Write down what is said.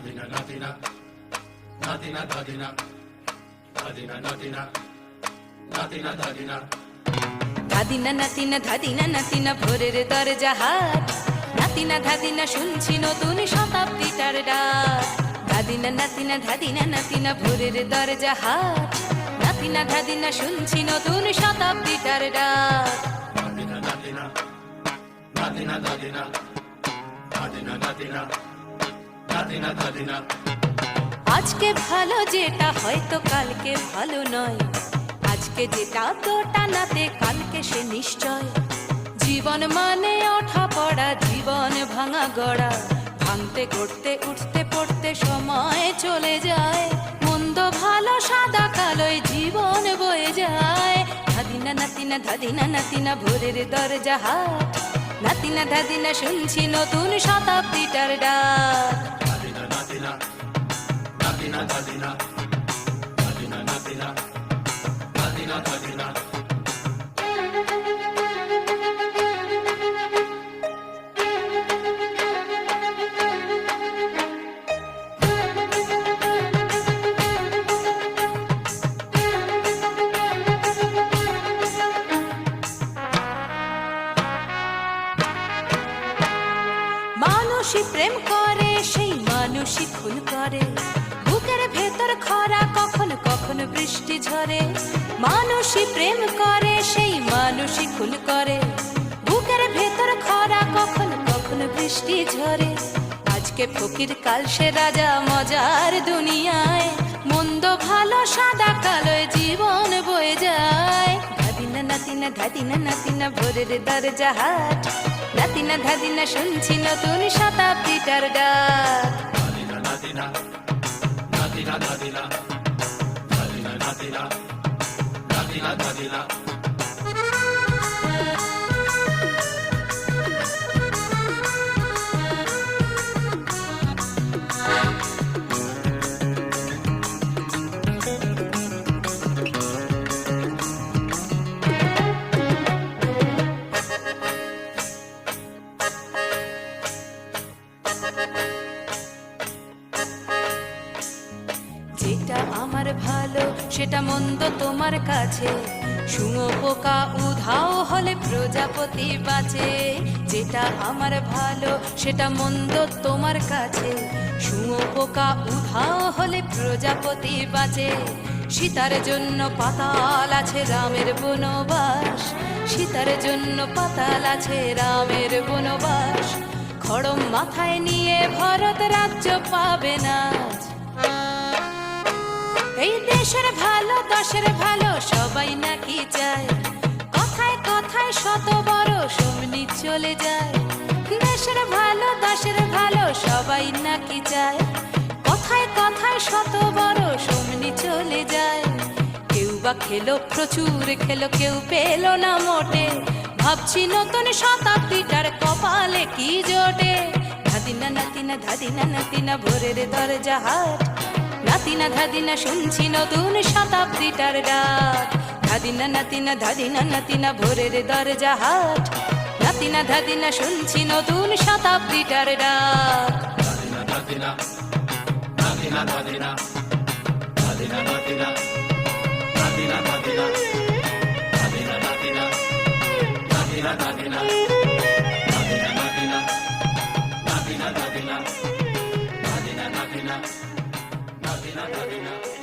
ধাদিনা নাতিনা ধাদিনা নাতিনা ভোরের দরজা হাট, নাতিনা ধাদিনা শুনছি নতুন শতাব্দীটার ডাক। ধাদিনা নাতিনা ধাদিনা নাতিনা ভোরের দরজা হাট, নাতিনা ধাদিনা শুনছি নতুন শতাব্দীটার ডাক। আজকে ভালো যেটা হয়তো কালকে ভালো নয়, আজকে যেটা তোটা নাতে কালকে সে নিশ্চয়। জীবন মানে ওঠা পড়া, জীবন ভাঙা গড়া, ভাঙতে গড়তে উঠতে পড়তে সময় চলে যায়। মন্দ ভালো সাদা কালোয় জীবন বয়ে যায়। ধাদিনা নাতিনা ধাদিনা নাতিনা ভোরের দরজা হাট, নাতিনা ধাদিনা শুনছি নতুন শতাব্দীটার ডাক। মানুষই প্রেম করে, সেই মানুষই খুন করে। বুকের ভেতর খরা, কখন কখন বৃষ্টি ঝরে। মানুষই প্রেম করে, সেই মানুষই খুন করে। বুকের ভেতর খরা, কখন কখন বৃষ্টি ঝরে। আজকে ফকির কাল সে রাজা মজার দুনিয়ায়। মন্দ ভালো সাদা কালোয় জীবন বয়ে যায়। ধাদিনা নাতিনা ধাদিনা নাতিনা ভোরের দরজা হাট, নাতিনা ধাদিনা শুনছি নতুন শতাব্দীটার ডাক। যেটা আমার ভালো সেটা মন্দ তোমার কাছে, শুঁয়োপোকা উধাও হলে প্রজাপতি বাঁচে। যেটা আমার ভালো সেটা মন্দ তোমার কাছে, শুঁয়োপোকা উধাও হলে প্রজাপতি বাঁচে। সীতার জন্য পাতাল আছে রামের বনবাস, সীতার জন্য পাতাল আছে রামের বনবাস। খড়ম মাথায় নিয়ে ভরত রাজ্য পাবে না। এই দেশের ভালো দশের ভালো সবাই নাকি চায়, কথায় কথায় শত বড় সমনি চলে যায়। দেশের ভালো দশের ভালো সবাই নাকি চায়, কথায় কথায় শত বড় সমনি চলে যায়। কেউ বা খেলো প্রচুর খেলো, কেউ পেল না মোটে। ভাবছি নতুন শতাব্দীটার কপালে কি জোটে। ধাদিনা নাতিনা ধাদিনা নাতিনা ভোরের দরজা হাট, নাতিনা ধাদিনা শুনছি নতুন শতাব্দীটার ডাক। ধাদিনা নাতিনা ধাদিনা নাতিনা ভোরের দরজা হাট, নাতিনা ধাদিনা শুনছি নতুন শতাব্দীটার ডাক। Nadina.